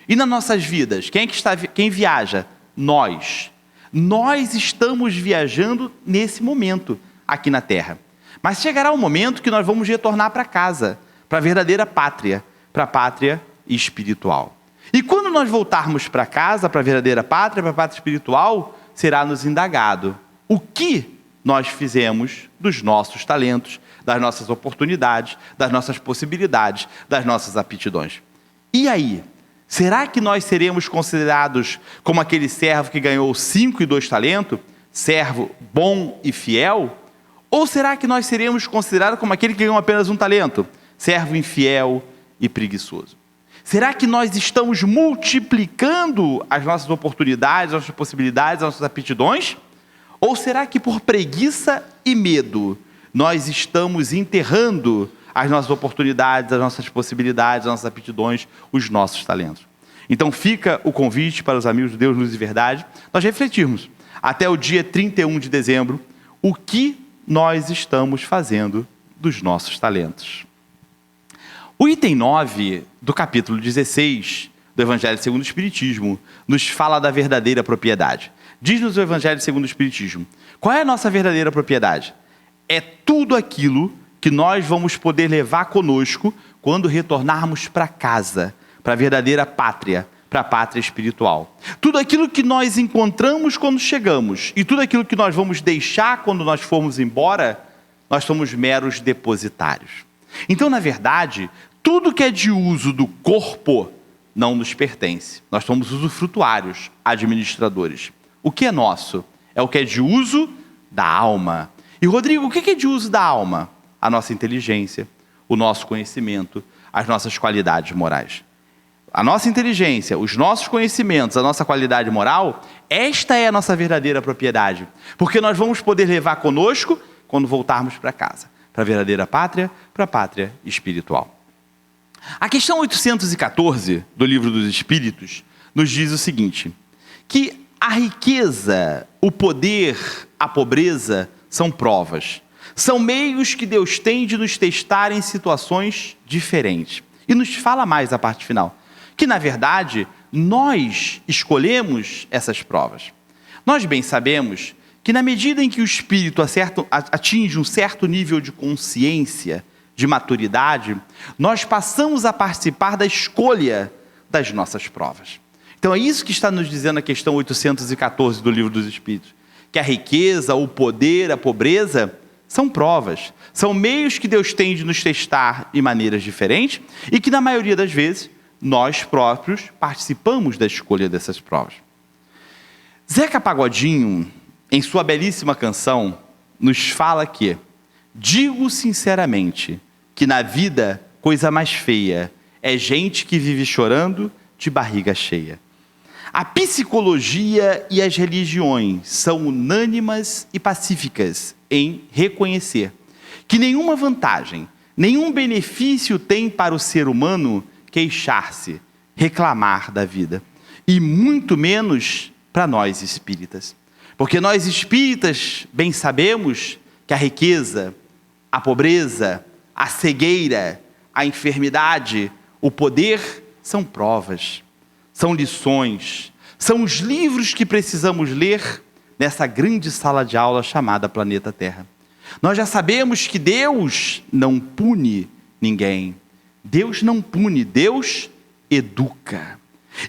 E nas nossas vidas, quem viaja? Nós. Nós estamos viajando nesse momento, aqui na Terra. Mas chegará um momento que nós vamos retornar para casa, para a verdadeira pátria, para a pátria espiritual. E quando nós voltarmos para casa, para a verdadeira pátria, para a pátria espiritual, será nos indagado o que nós fizemos dos nossos talentos, das nossas oportunidades, das nossas possibilidades, das nossas aptidões. E aí? Será que nós seremos considerados como aquele servo que ganhou 5 e 2 talentos? Servo bom e fiel? Ou será que nós seremos considerados como aquele que ganhou apenas 1 talento? Servo infiel e preguiçoso. Será que nós estamos multiplicando as nossas oportunidades, as nossas possibilidades, as nossas aptidões? Ou será que por preguiça e medo nós estamos enterrando as nossas oportunidades, as nossas possibilidades, as nossas aptidões, os nossos talentos? Então fica o convite para os amigos de Deus, Luz e Verdade, nós refletirmos até o dia 31 de dezembro o que nós estamos fazendo dos nossos talentos. O item 9 do capítulo 16 do Evangelho segundo o Espiritismo nos fala da verdadeira propriedade. Diz-nos o Evangelho segundo o Espiritismo: qual é a nossa verdadeira propriedade? É tudo aquilo que nós vamos poder levar conosco quando retornarmos para casa, para a verdadeira pátria, para a pátria espiritual. Tudo aquilo que nós encontramos quando chegamos e tudo aquilo que nós vamos deixar quando nós formos embora, nós somos meros depositários. Então, na verdade, tudo que é de uso do corpo não nos pertence. Nós somos usufrutuários, administradores. O que é nosso? É o que é de uso da alma. E, Rodrigo, o que é de uso da alma? A nossa inteligência, o nosso conhecimento, as nossas qualidades morais. A nossa inteligência, os nossos conhecimentos, a nossa qualidade moral, esta é a nossa verdadeira propriedade. Porque nós vamos poder levar conosco quando voltarmos para casa, para a verdadeira pátria, para a pátria espiritual. A questão 814 do Livro dos Espíritos nos diz o seguinte, que a riqueza, o poder, a pobreza são provas. São meios que Deus tem de nos testar em situações diferentes. E nos fala mais a parte final, que na verdade nós escolhemos essas provas. Nós bem sabemos que na medida em que o espírito atinge um certo nível de consciência, de maturidade, nós passamos a participar da escolha das nossas provas. Então é isso que está nos dizendo a questão 814 do Livro dos Espíritos, que a riqueza, o poder, a pobreza são provas, são meios que Deus tem de nos testar de maneiras diferentes e que na maioria das vezes nós próprios participamos da escolha dessas provas. Zeca Pagodinho, em sua belíssima canção, nos fala que Digo sinceramente que na vida, coisa mais feia é gente que vive chorando de barriga cheia. A psicologia e as religiões são unânimas e pacíficas em reconhecer que nenhuma vantagem, nenhum benefício tem para o ser humano queixar-se, reclamar da vida. E muito menos para nós espíritas. Porque nós espíritas bem sabemos que a riqueza, a pobreza, a cegueira, a enfermidade, o poder são provas, são lições, são os livros que precisamos ler nessa grande sala de aula chamada Planeta Terra. Nós já sabemos que Deus não pune ninguém. Deus não pune, Deus educa.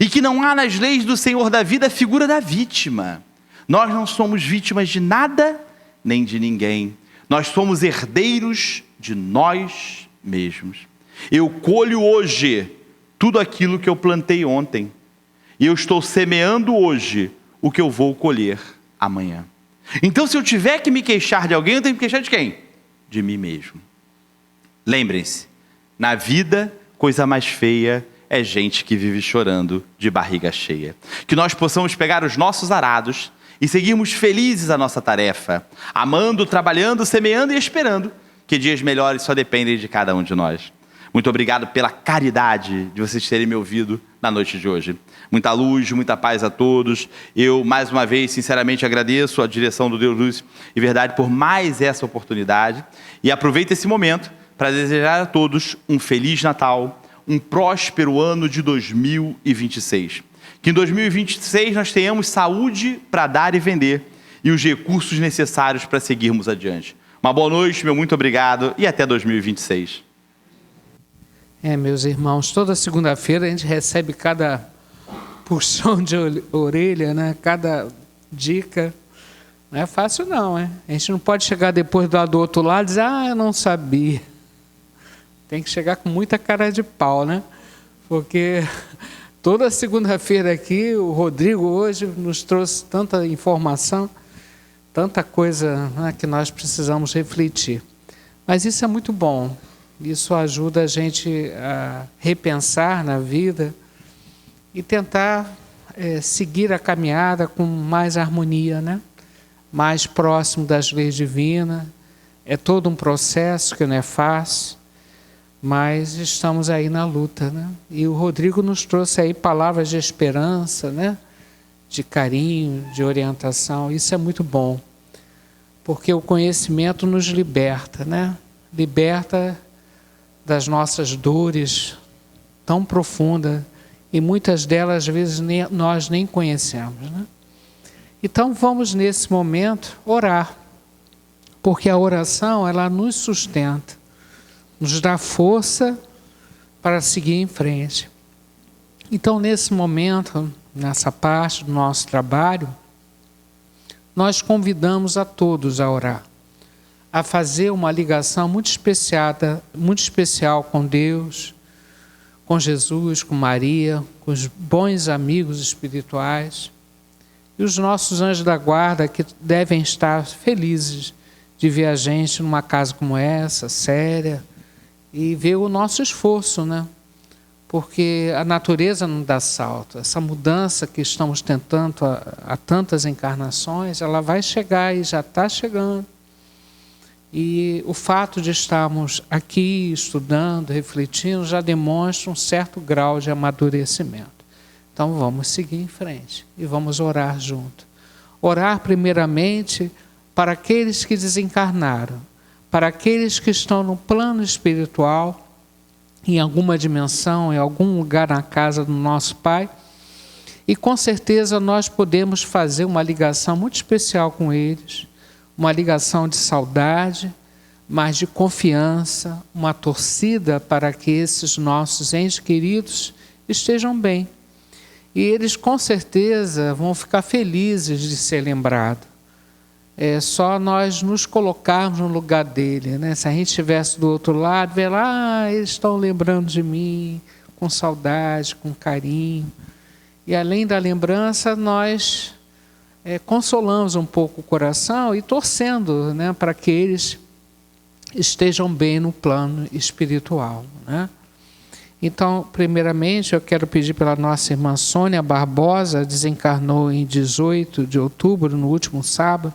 E que não há nas leis do Senhor da vida a figura da vítima. Nós não somos vítimas de nada nem de ninguém. Nós somos herdeiros de nós mesmos. Eu colho hoje tudo aquilo que eu plantei ontem. E eu estou semeando hoje o que eu vou colher amanhã. Então, se eu tiver que me queixar de alguém, eu tenho que me queixar de quem? De mim mesmo. Lembrem-se, na vida, coisa mais feia é gente que vive chorando de barriga cheia. Que nós possamos pegar os nossos arados e seguirmos felizes a nossa tarefa, amando, trabalhando, semeando e esperando que dias melhores só dependem de cada um de nós. Muito obrigado pela caridade de vocês terem me ouvido na noite de hoje. Muita luz, muita paz a todos. Eu, mais uma vez, sinceramente agradeço a direção do Deus Luz e Verdade por mais essa oportunidade. E aproveito esse momento para desejar a todos um Feliz Natal, um próspero ano de 2026. Que em 2026 nós tenhamos saúde para dar e vender e os recursos necessários para seguirmos adiante. Uma boa noite, meu muito obrigado e até 2026. Meus irmãos, toda segunda-feira a gente recebe cada puxão de orelha, né? Cada dica. Não é fácil não, hein? A gente não pode chegar depois do outro lado e dizer, eu não sabia. Tem que chegar com muita cara de pau, né? Porque toda segunda-feira aqui, o Rodrigo hoje nos trouxe tanta informação, tanta coisa, né, que nós precisamos refletir. Mas isso é muito bom. Isso ajuda a gente a repensar na vida e tentar seguir a caminhada com mais harmonia, né? Mais próximo das leis divinas. É todo um processo que não é fácil, mas estamos aí na luta, né? E o Rodrigo nos trouxe aí palavras de esperança, né? De carinho, de orientação. Isso é muito bom, porque o conhecimento nos liberta, né? Liberta das nossas dores tão profundas, e muitas delas, às vezes, nós nem conhecemos, né? Então, vamos, nesse momento, orar, porque a oração, ela nos sustenta, nos dá força para seguir em frente. Então, nesse momento, nessa parte do nosso trabalho, nós convidamos a todos a orar, a fazer uma ligação muito especial com Deus, com Jesus, com Maria, com os bons amigos espirituais e os nossos anjos da guarda, que devem estar felizes de ver a gente numa casa como essa, séria, e ver o nosso esforço, né? Porque a natureza não dá salto. Essa mudança que estamos tentando há tantas encarnações, ela vai chegar e já está chegando. E o fato de estarmos aqui estudando, refletindo, já demonstra um certo grau de amadurecimento. Então vamos seguir em frente e vamos orar junto. Orar primeiramente para aqueles que desencarnaram, para aqueles que estão no plano espiritual, em alguma dimensão, em algum lugar na casa do nosso Pai. E com certeza nós podemos fazer uma ligação muito especial com eles, uma ligação de saudade, mas de confiança, uma torcida para que esses nossos entes queridos estejam bem. E eles com certeza vão ficar felizes de ser lembrados. É só nós nos colocarmos no lugar dele, né? Se a gente estivesse do outro lado, ver lá, eles estão lembrando de mim, com saudade, com carinho. E além da lembrança, nós consolamos um pouco o coração e torcendo, né, para que eles estejam bem no plano espiritual, né? Então, primeiramente, eu quero pedir pela nossa irmã Sônia Barbosa, desencarnou em 18 de outubro, no último sábado.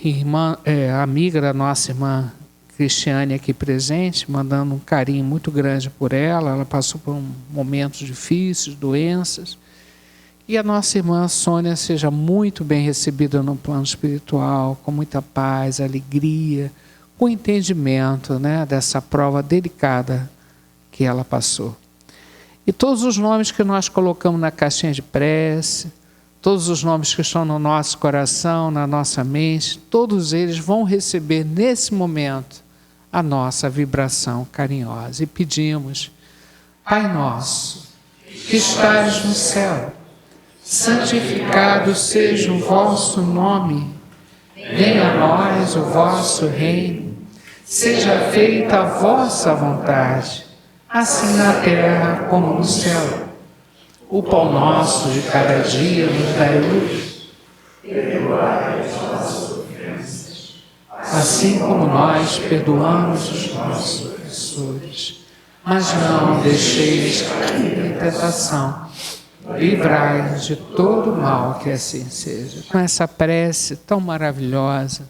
Irmã, amiga da nossa irmã Cristiane aqui presente, mandando um carinho muito grande por ela. Ela passou por momentos difíceis, doenças. E a nossa irmã Sônia seja muito bem recebida no plano espiritual, com muita paz, alegria, com entendimento, né, dessa prova delicada que ela passou. E todos os nomes que nós colocamos na caixinha de prece, todos os nomes que estão no nosso coração, na nossa mente, todos eles vão receber nesse momento a nossa vibração carinhosa. E pedimos: Pai nosso, que estais no céu, santificado seja o vosso nome, venha a nós o vosso reino, seja feita a vossa vontade, assim na terra como no céu. O pão nosso de cada dia nos dai hoje. Perdoai as nossas ofensas, assim como nós perdoamos os nossos ofensores. Mas não deixeis cair em tentação. Livrai-nos de todo mal, que assim seja. Com essa prece tão maravilhosa,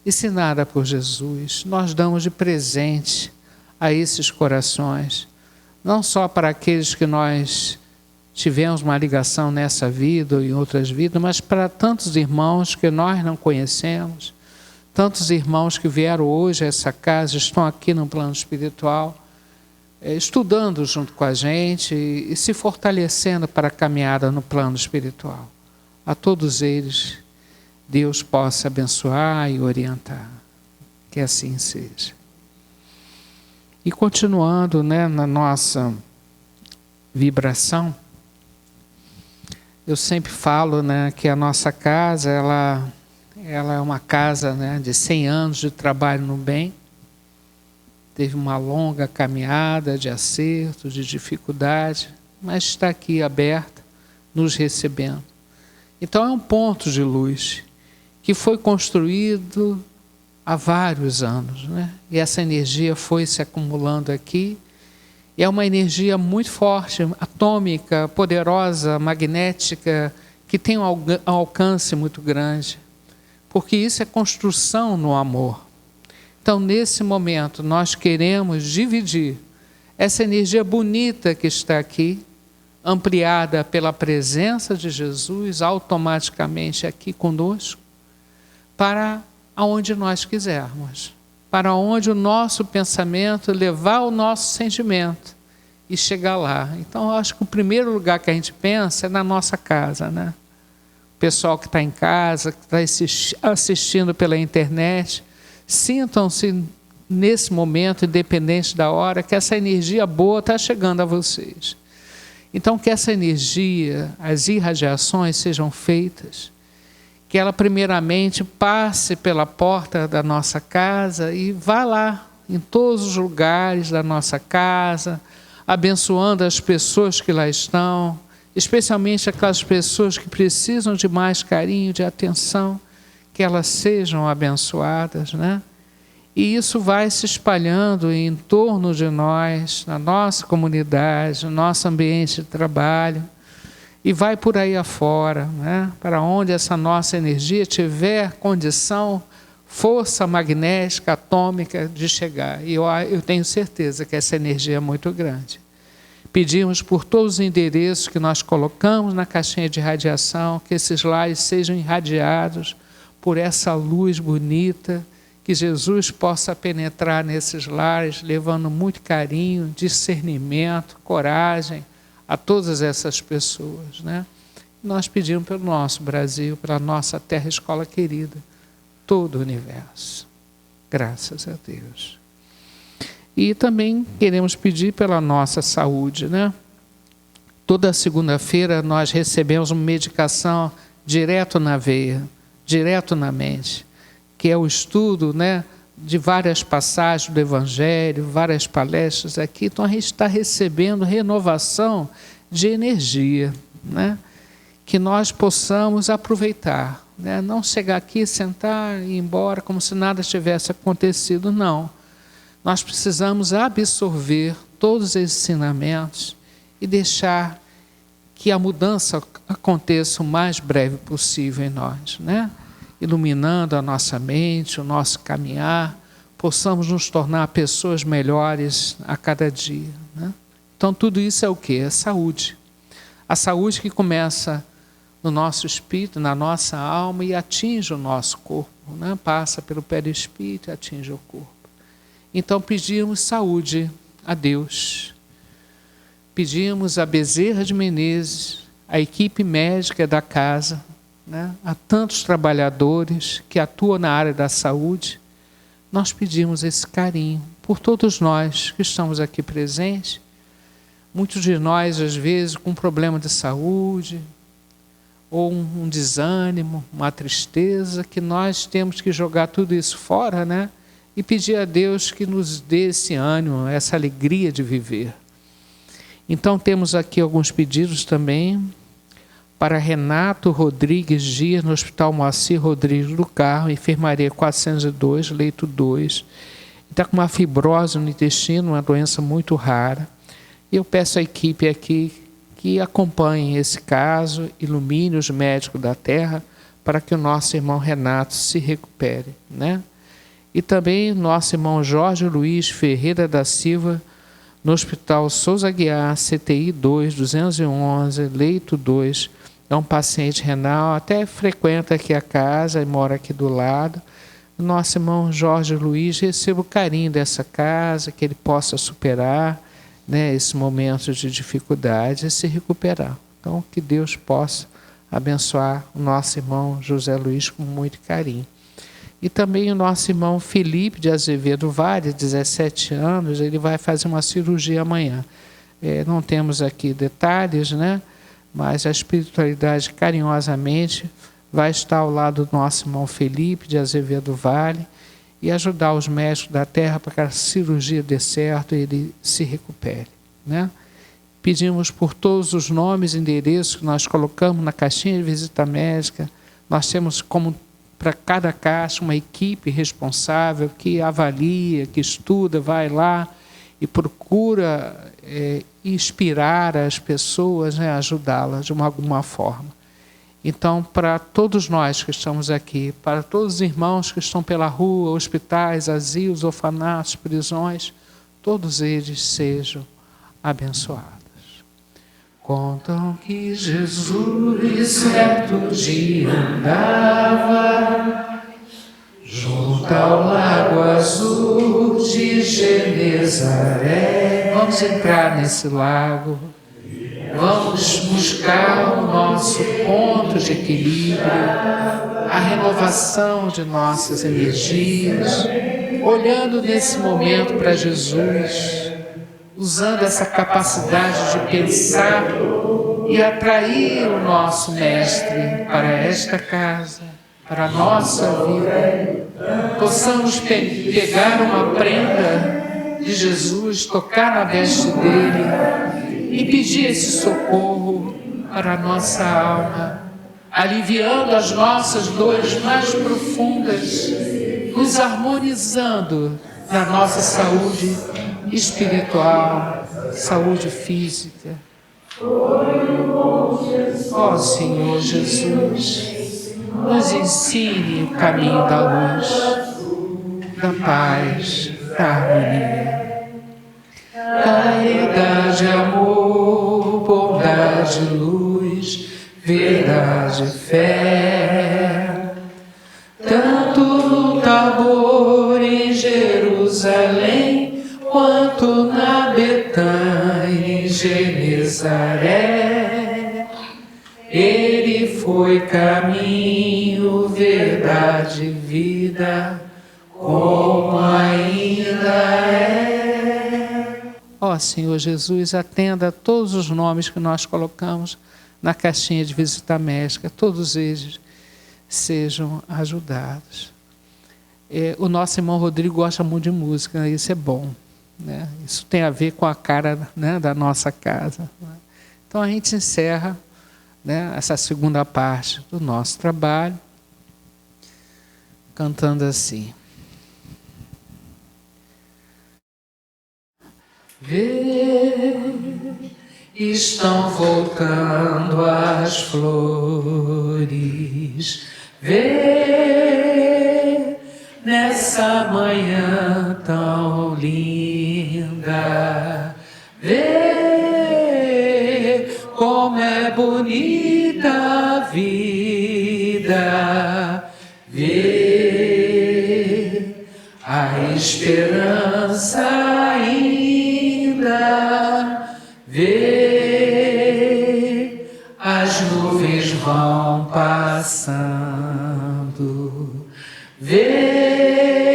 ensinada por Jesus, nós damos de presente a esses corações, não só para aqueles que nós tivemos uma ligação nessa vida ou em outras vidas, mas para tantos irmãos que nós não conhecemos, tantos irmãos que vieram hoje a essa casa, estão aqui no plano espiritual, estudando junto com a gente e se fortalecendo para a caminhada no plano espiritual. A todos eles, Deus possa abençoar e orientar. Que assim seja. E continuando, né, na nossa vibração, eu sempre falo, né, que a nossa casa, ela é uma casa, né, de 100 anos de trabalho no bem. Teve uma longa caminhada de acertos, de dificuldade, mas está aqui aberta, nos recebendo. Então é um ponto de luz que foi construído há vários anos, né? E essa energia foi se acumulando aqui. E é uma energia muito forte, atômica, poderosa, magnética, que tem um alcance muito grande. Porque isso é construção no amor. Então, nesse momento, nós queremos dividir essa energia bonita que está aqui, ampliada pela presença de Jesus, automaticamente aqui conosco, para aonde nós quisermos, para onde o nosso pensamento levar o nosso sentimento e chegar lá. Então, eu acho que o primeiro lugar que a gente pensa é na nossa casa, né? O pessoal que está em casa, que está assistindo pela internet, sintam-se nesse momento, independente da hora, que essa energia boa está chegando a vocês. Então, que essa energia, as irradiações sejam feitas, que ela primeiramente passe pela porta da nossa casa e vá lá, em todos os lugares da nossa casa, abençoando as pessoas que lá estão, especialmente aquelas pessoas que precisam de mais carinho, de atenção, que elas sejam abençoadas, né? E isso vai se espalhando em torno de nós, na nossa comunidade, no nosso ambiente de trabalho, e vai por aí afora, né? Para onde essa nossa energia tiver condição, força magnética, atômica de chegar. E eu tenho certeza que essa energia é muito grande. Pedimos por todos os endereços que nós colocamos na caixinha de radiação, que esses lares sejam irradiados por essa luz bonita, que Jesus possa penetrar nesses lares, levando muito carinho, discernimento, coragem a todas essas pessoas, né? Nós pedimos pelo nosso Brasil, pela nossa terra escola querida, todo o universo. Graças a Deus. E também queremos pedir pela nossa saúde, né? Toda segunda-feira nós recebemos uma medicação direto na veia, direto na mente, que é o estudo, né, de várias passagens do Evangelho, várias palestras aqui. Então a gente está recebendo renovação de energia, né? Que nós possamos aproveitar né? Não chegar aqui, sentar e ir embora como se nada tivesse acontecido, não. Nós precisamos absorver todos esses ensinamentos e deixar que a mudança aconteça o mais breve possível em nós, né? Iluminando a nossa mente, o nosso caminhar, possamos nos tornar pessoas melhores a cada dia, né? Então tudo isso é o quê? É saúde. A saúde que começa no nosso espírito, na nossa alma e atinge o nosso corpo, né? Passa pelo perispírito e atinge o corpo. Então pedimos saúde a Deus. Pedimos a Bezerra de Menezes, a equipe médica da casa, né? A tantos trabalhadores que atuam na área da saúde. Nós pedimos esse carinho por todos nós que estamos aqui presentes. Muitos de nós, às vezes, com problema de saúde, ou um desânimo, uma tristeza, que nós temos que jogar tudo isso fora, né? E pedir a Deus que nos dê esse ânimo, essa alegria de viver. Então temos aqui alguns pedidos também para Renato Rodrigues Dias, no Hospital Moacir Rodrigues do Carmo, enfermaria 402, leito 2. Está com uma fibrose no intestino, uma doença muito rara. E eu peço à equipe aqui que acompanhe esse caso, ilumine os médicos da terra, para que o nosso irmão Renato se recupere, né? E também nosso irmão Jorge Luiz Ferreira da Silva, no Hospital Souza Aguiar, CTI 2, 211, leito 2, é um paciente renal, até frequenta aqui a casa e mora aqui do lado. Nosso irmão Jorge Luiz receba o carinho dessa casa, que ele possa superar, né, esse momento de dificuldade e se recuperar. Então, que Deus possa abençoar o nosso irmão José Luiz com muito carinho. E também o nosso irmão Felipe de Azevedo Vale, 17 anos, ele vai fazer uma cirurgia amanhã. Não temos aqui detalhes, né? Mas a espiritualidade carinhosamente vai estar ao lado do nosso irmão Felipe de Azevedo Vale e ajudar os médicos da terra para que a cirurgia dê certo e ele se recupere, né? Pedimos por todos os nomes e endereços que nós colocamos na caixinha de visita médica. Nós temos como para cada caixa uma equipe responsável que avalia, que estuda, vai lá e procura inspirar as pessoas, né, ajudá-las de alguma forma. Então, para todos nós que estamos aqui, para todos os irmãos que estão pela rua, hospitais, asilos, orfanatos, prisões, todos eles sejam abençoados. Contam que Jesus certo dia andava junto ao lago azul de Genezaré. Vamos entrar nesse lago, vamos buscar o nosso ponto de equilíbrio, a renovação de nossas energias, olhando nesse momento para Jesus, usando essa capacidade de pensar e atrair o nosso Mestre para esta casa, para a nossa vida. Possamos pegar uma prenda de Jesus, tocar na veste dele e pedir esse socorro para a nossa alma, aliviando as nossas dores mais profundas, nos harmonizando na nossa saúde espiritual, saúde física. Ó Senhor Jesus, nos ensine o caminho da luz, da paz, da harmonia. Caridade, amor, bondade, luz, verdade, fé. Tanto no Tabor, em Jerusalém, quanto na Betânia, em Genezaré. Ele foi caminho, verdade, vida, como ainda é. Ó Senhor Jesus, atenda a todos os nomes que nós colocamos na caixinha de visita médica, todos eles sejam ajudados. O nosso irmão Rodrigo gosta muito de música, né? Isso é bom, né? Isso tem a ver com a cara, né, da nossa casa, né? Então a gente encerra, né, essa segunda parte do nosso trabalho, cantando assim. Vê, estão voltando as flores. Vê, nessa manhã tão linda. Vê, como é bonita a vida. Vê, a esperança ainda. Vê, as nuvens vão passando. Vê,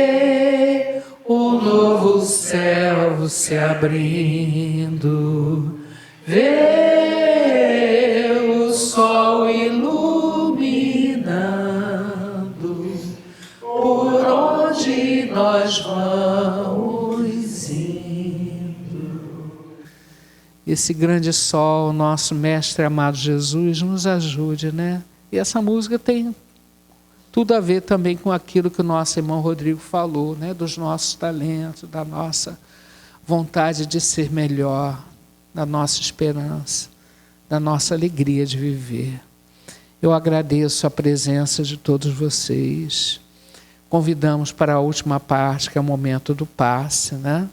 o novo céu se abrindo. Vê, o sol iluminando por onde nós vamos indo. Esse grande sol, nosso mestre amado Jesus, nos ajude, né? E essa música tem tudo a ver também com aquilo que o nosso irmão Rodrigo falou, né? Dos nossos talentos, da nossa vontade de ser melhor, da nossa esperança, da nossa alegria de viver. Eu agradeço a presença de todos vocês. Convidamos para a última parte, que é o momento do passe, né?